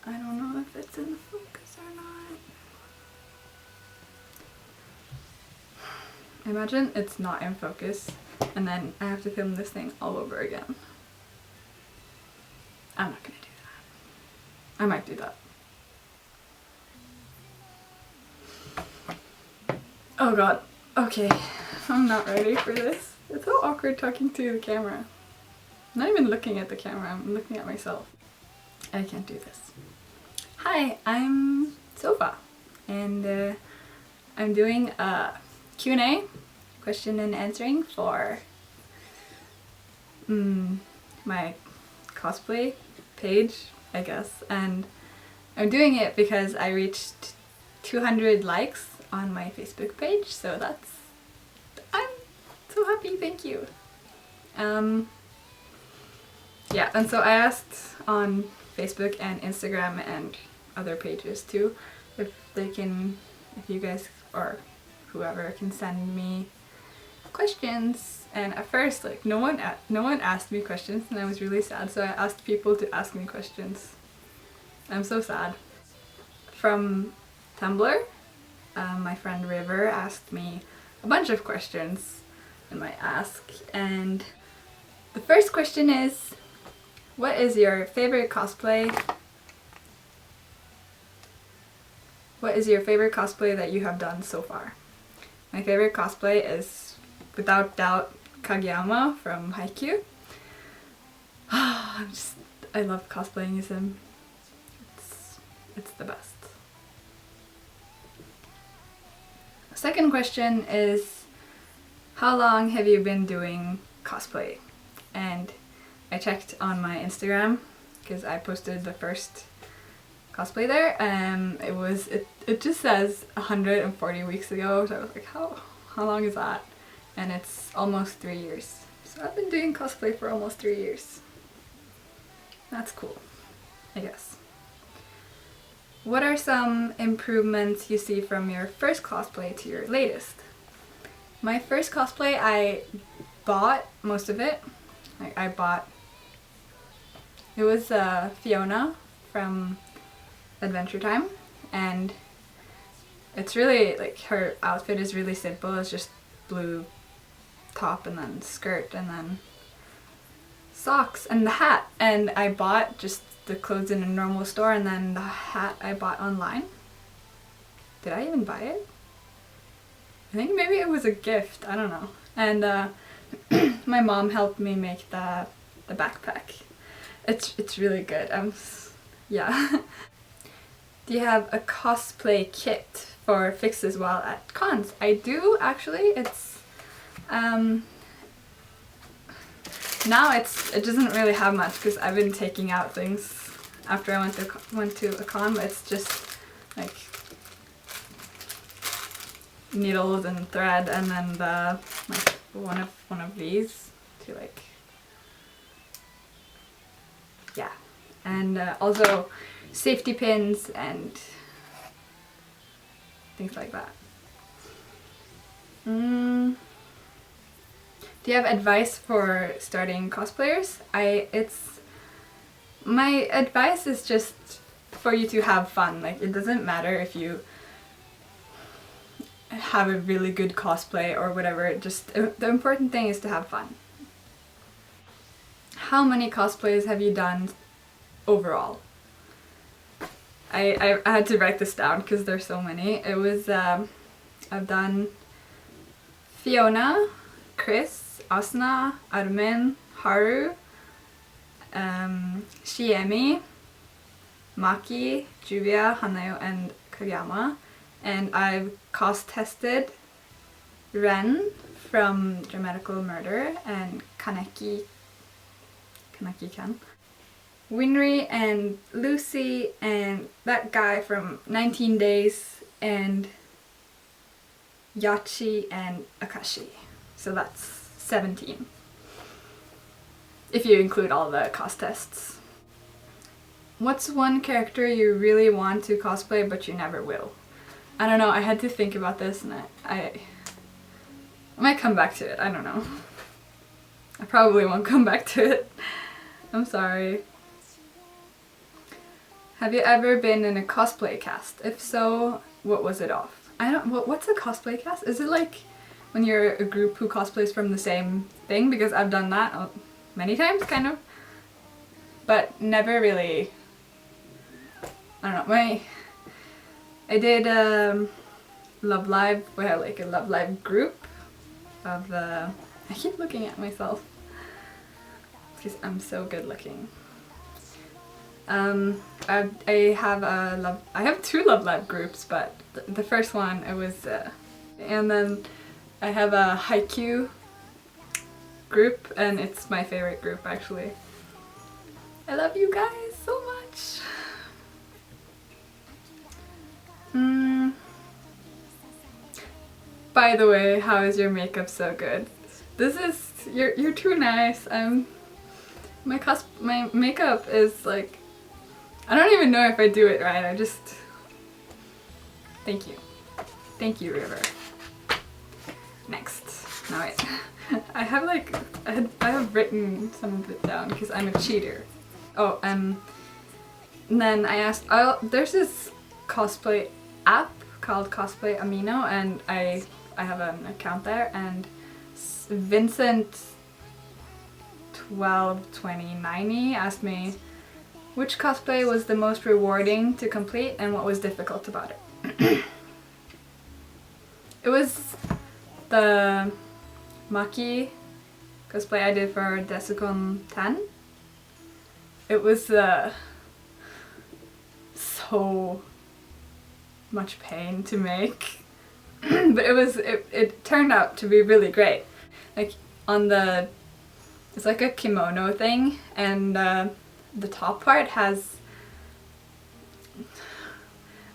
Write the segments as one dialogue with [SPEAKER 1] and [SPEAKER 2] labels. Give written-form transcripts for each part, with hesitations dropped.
[SPEAKER 1] I don't know if it's in focus or not. Imagine it's not in focus and then I have to film this thing all over again. I'm not gonna do that. I might do that. Oh god. Okay. I'm not ready for this. It's so awkward talking to the camera. I'm not even looking at the camera, I'm looking at myself. I can't do this. Hi, I'm Sofa, and I'm doing a Q&A, question and answering, for my cosplay page, I guess. And I'm doing it because I reached 200 likes on my Facebook page, so I'm so happy, thank you. Yeah, and so I asked on Facebook and Instagram and other pages too if you guys or whoever can send me questions. And at first, like, no one asked me questions, and I was really sad, so I asked people to ask me questions. I'm so sad. From Tumblr, my friend River asked me a bunch of questions in my ask, and the first question is, what is your favorite cosplay? What is your favorite cosplay that you have done so far? My favorite cosplay is, without doubt, Kageyama from Haikyuu. I love cosplaying as him. It's the best. Second question is, how long have you been doing cosplay? And I checked on my Instagram because I posted the first cosplay there, and it just says 140 weeks ago, so I was like, how long is that? And it's almost 3 years. So I've been doing cosplay for almost 3 years. That's cool, I guess. What are some improvements you see from your first cosplay to your latest? My first cosplay, I bought most of it. It was Fiona from Adventure Time, and it's really, like, her outfit is really simple. It's just blue top and then skirt and then socks and the hat, and I bought just the clothes in a normal store, and then the hat I bought online. Did I even buy it? I think maybe it was a gift, I don't know. And my mom helped me make the backpack. It's really good. Yeah. Do you have a cosplay kit for fixes while at cons? I do, actually. It's now it doesn't really have much because I've been taking out things after I went to a con, but it's just like needles and thread, and then like one of these to, like, yeah, and also safety pins and things like that. Do you have advice for starting cosplayers? My advice is just for you to have fun. Like, it doesn't matter if you have a really good cosplay or whatever, just the important thing is to have fun. How many cosplays have you done overall? I had to write this down because there's so many. It was, I've done Fiona, Chris, Asuna, Armin, Haru, Shiemi, Maki, Juvia, Hanayo, and Kageyama. And I've cos-tested Ren from Dramatical Murder and Kaneki-kan. Winry and Lucy and that guy from 19 Days and Yachi and Akashi. So that's 17. If you include all the cos tests. What's one character you really want to cosplay but you never will? I don't know, I had to think about this, and I might come back to it, I don't know. I probably won't come back to it. I'm sorry. Have you ever been in a cosplay cast? If so, what was it of? What's a cosplay cast? Is it like when you're a group who cosplays from the same thing? Because I've done that many times, kind of. But never really, I don't know, I did Love Live, we had like a Love Live group of, I keep looking at myself because I'm so good looking. I have 2 Love Live groups, but the first one it was, and then I have a haiku group, and it's my favorite group actually. I love you guys so much. By the way, how is your makeup so good? You're too nice. My makeup is like, I don't even know if I do it right. Thank you. Thank you, River. Next. No, wait. I have written some of it down because I'm a cheater. Oh, and then I asked, there's this cosplay app called Cosplay Amino, and I have an account there, and Vincent 122090 asked me which cosplay was the most rewarding to complete and what was difficult about it. It was the Maki cosplay I did for Desicon 10. It was so much pain to make, but it turned out to be really great. Like it's like a kimono thing, and the top part has,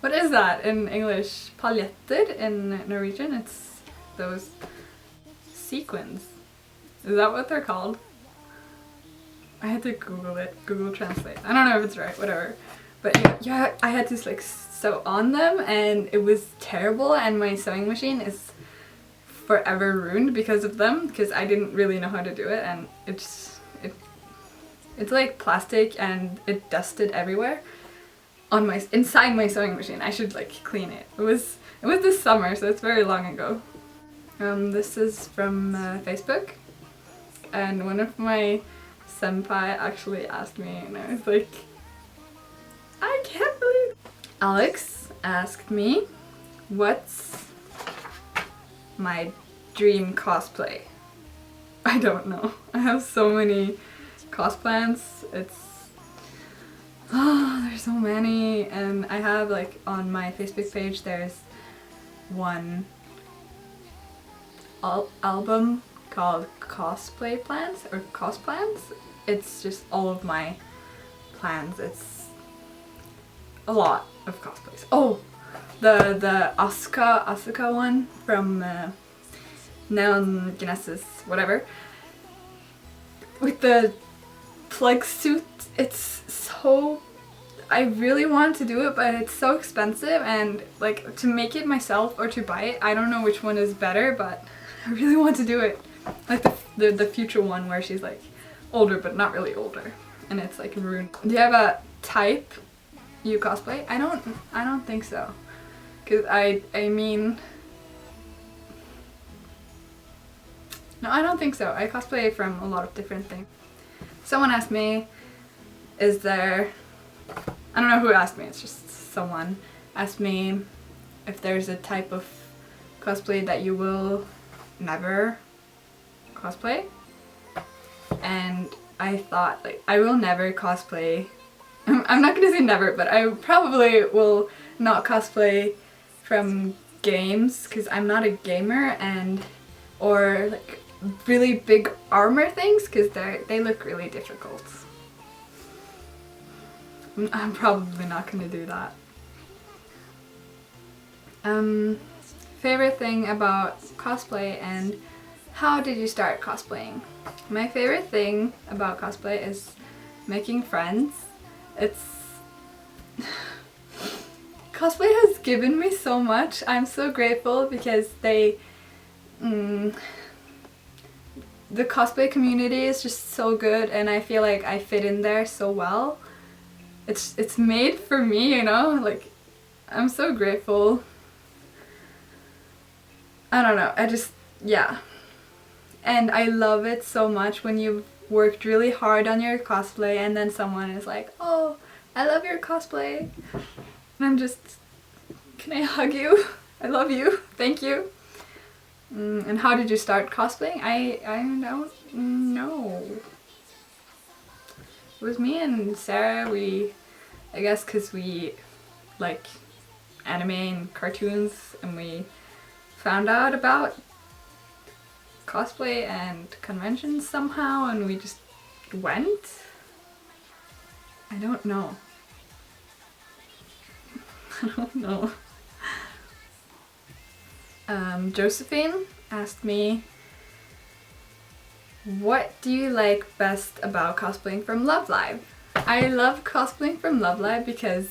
[SPEAKER 1] what is that in English? Paljetter in Norwegian. It's those sequins. Is that what they're called? I had to Google it, Google Translate. I don't know if it's right, whatever. But yeah, I had to like sew on them, and it was terrible, and my sewing machine is forever ruined because of them, because I didn't really know how to do it, and it's like plastic and it dusted everywhere on inside my sewing machine. I should like clean it. It was this summer, so it's very long ago. This is from Facebook, and one of my senpai actually asked me, and I was like, I can't believe it. Alex asked me, what's my dream cosplay? I don't know. I have so many cosplans. There's so many, and I have like on my Facebook page there's one album called Cosplay Plans or Cosplans. It's just all of my plans. It's a lot of cosplays. Oh, the Asuka one from Neon Genesis, whatever, with the plug suit. It's so, I really want to do it, but it's so expensive, and like to make it myself or to buy it, I don't know which one is better, but I really want to do it. Like the future one where she's like older but not really older, and it's like ruined. Do you have a type you cosplay? I don't think so, because I mean, no, I don't think so. I cosplay from a lot of different things. Someone asked me, is there, I don't know who asked me, it's just someone asked me if there's a type of cosplay that you will never cosplay, and I thought, like, I will never cosplay. I'm not gonna say never, but I probably will not cosplay from games, because I'm not a gamer, and or like really big armor things, because they look really difficult. I'm probably not gonna do that. Favorite thing about cosplay and how did you start cosplaying? My favorite thing about cosplay is making friends. Cosplay has given me so much. I'm so grateful because the cosplay community is just so good, and I feel like I fit in there so well. it's made for me, you know? Like, I'm so grateful. I don't know, yeah. And I love it so much when you've worked really hard on your cosplay and then someone is like, oh, I love your cosplay. And I'm just, can I hug you? I love you. Thank you. And how did you start cosplaying? I don't know. It was me and Sarah. I guess because we like anime and cartoons, and we found out about cosplay and conventions somehow, and we just went. I don't know. I don't know. Josephine asked me, what do you like best about cosplaying from Love Live? I love cosplaying from Love Live because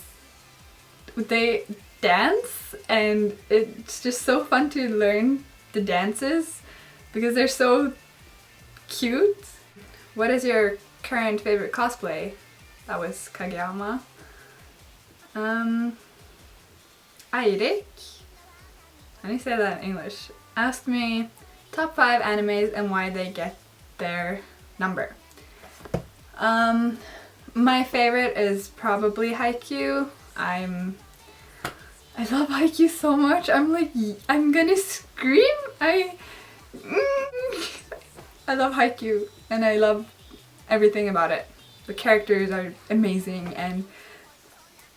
[SPEAKER 1] they dance and it's just so fun to learn the dances because they're so cute. What is your current favorite cosplay? That was Kageyama. Eirik, how do you say that in English? Asked me top 5 animes and why they get their number. My favorite is probably Haikyuu. I love Haikyuu so much. I'm like, I'm gonna scream. I love Haikyuu and I love everything about it. The characters are amazing and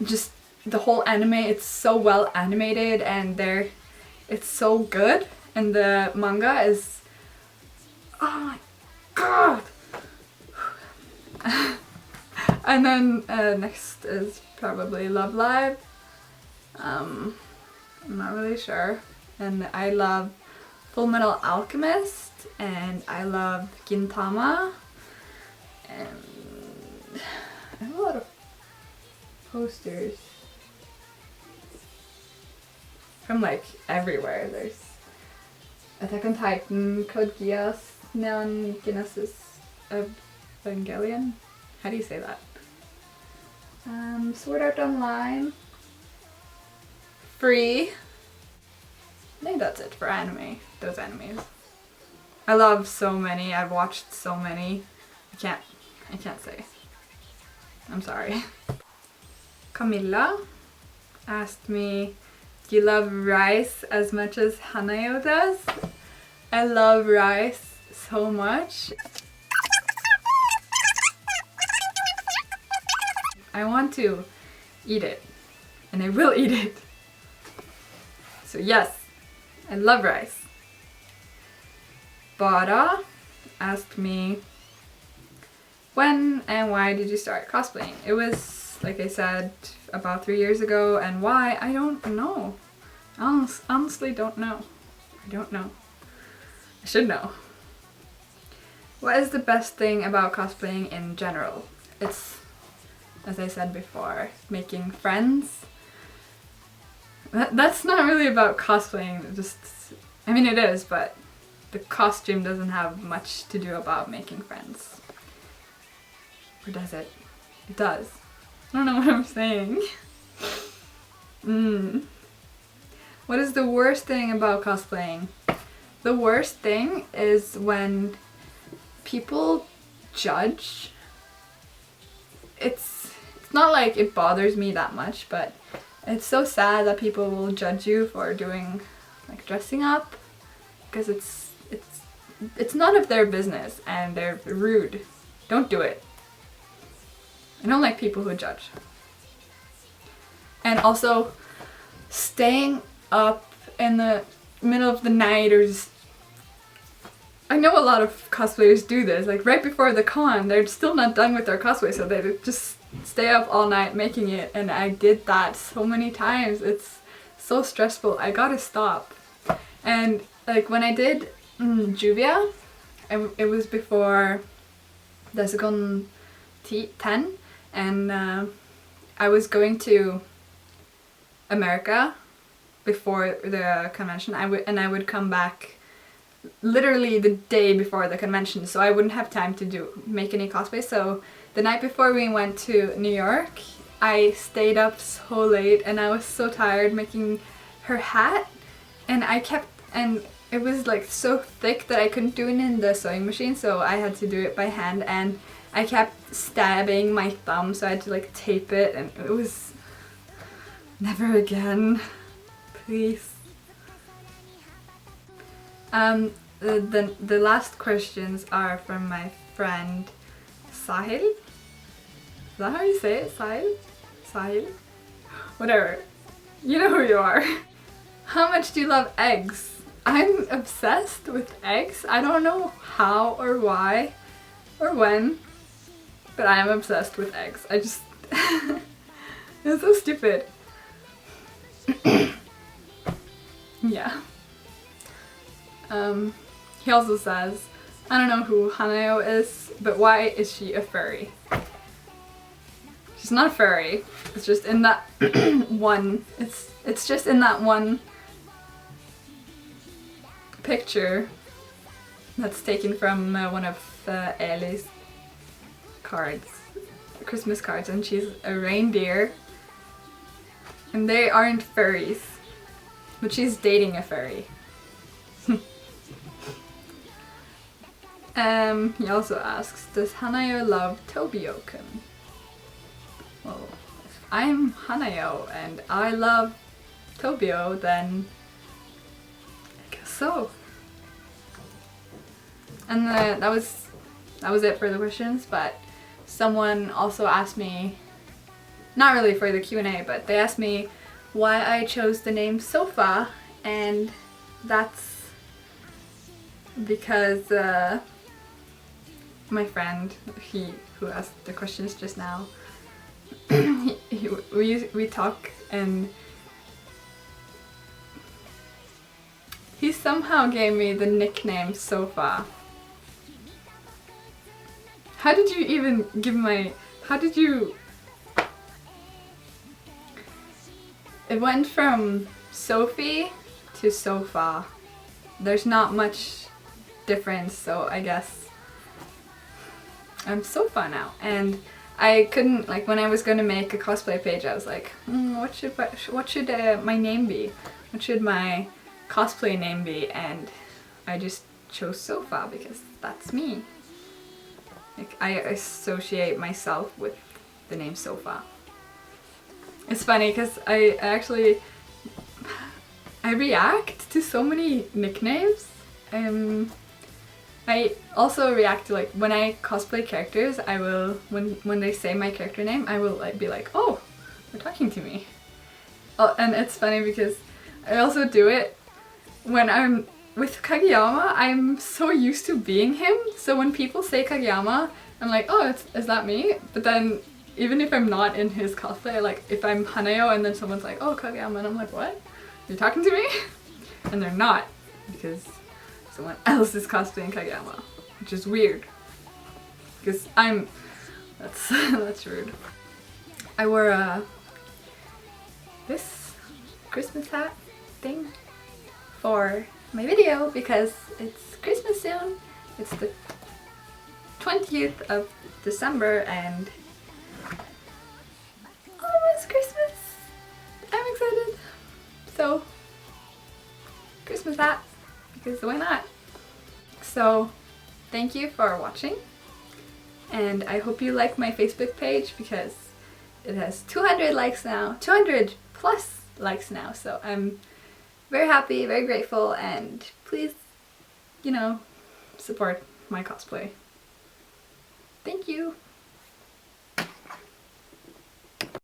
[SPEAKER 1] just the whole anime, it's so well animated and it's so good, and the manga is, oh my god. And then next is probably Love Live. I'm not really sure. And I love Full Metal Alchemist, and I love Gintama, and I have a lot of posters from like everywhere. There's Attack on Titan, Code Geass, Neon Genesis Evangelion. How do you say that? Sword Art Online. Free. I think that's it for anime. Those animes. I love so many. I've watched so many. I can't say. I'm sorry. Camilla asked me, do you love rice as much as Hanayo does? I love rice so much. I want to eat it, and I will eat it. So yes, I love rice. Bara asked me, when and why did you start cosplaying? It was, like I said, about 3 years ago, and why? I don't know. Honestly don't know. I don't know. I should know. What is the best thing about cosplaying in general? It's, as I said before, making friends. That's not really about cosplaying, just, I mean it is, but the costume doesn't have much to do about making friends. Or does it? It does. I don't know what I'm saying. What is the worst thing about cosplaying? The worst thing is when people judge. It's not like it bothers me that much, but it's so sad that people will judge you for doing, like, dressing up, because it's none of their business and they're rude. Don't do it. I don't like people who judge. And also staying up in the middle of the night, or just, I know a lot of cosplayers do this, like right before the con, they're still not done with their cosplay, so they just stay up all night making it, and I did that so many times. It's so stressful. I gotta stop. And like when I did Juvia, it was before Desicon 10, and I was going to America before the convention. I would come back literally the day before the convention, so I wouldn't have time to make any cosplay. So the night before we went to New York, I stayed up so late and I was so tired making her hat, and it was like so thick that I couldn't do it in the sewing machine, so I had to do it by hand, and I kept stabbing my thumb, so I had to like tape it, and it was never again, please. The last questions are from my friend Sahil. Is that how you say it? Sahil? Sahil? Whatever. You know who you are. How much do you love eggs? I'm obsessed with eggs. I don't know how or why or when, but I am obsessed with eggs. I just... it's so stupid. Yeah. He also says, I don't know who Hanao is, but why is she a furry? She's not a furry. It's just in that one. It's just in that one picture that's taken from one of Ellie's cards, Christmas cards, and she's a reindeer. And they aren't furries, but she's dating a furry. He also asks, does Hanayo love Tobio-kun? Well, if I'm Hanayo and I love Tobio, then I guess so. And that was it for the questions, but someone also asked me, not really for the Q&A, but they asked me why I chose the name Sofa, and that's because my friend, who asked the questions just now, we talk, and he somehow gave me the nickname Sofa. How did you even give how did you... It went from Sophie to Sofa. There's not much difference, so I guess I'm Sofa now. And I couldn't, like, when I was going to make a cosplay page, I was like, what should my name be? What should my cosplay name be? And I just chose Sofa because that's me. Like, I associate myself with the name Sofa. It's funny because I react to so many nicknames. I also react to, like, when I cosplay characters, I will, when they say my character name, I will be like, oh, they're talking to me. Oh, and it's funny because I also do it when I'm with Kageyama. I'm so used to being him, so when people say Kageyama, I'm like, oh, is that me? But then even if I'm not in his cosplay, like if I'm Hanayo and then someone's like, oh, Kageyama, and I'm like, what? You're talking to me? And they're not, because someone else is cosplaying Kageyama, which is weird. Because that's rude. I wore this Christmas hat thing for my video because it's Christmas soon. It's the 20th of December and almost Christmas. I'm excited. So, Christmas hat, because why not? So, thank you for watching, and I hope you like my Facebook page because it has 200 likes now, 200 plus likes now, so I'm very happy, very grateful, and please, you know, support my cosplay.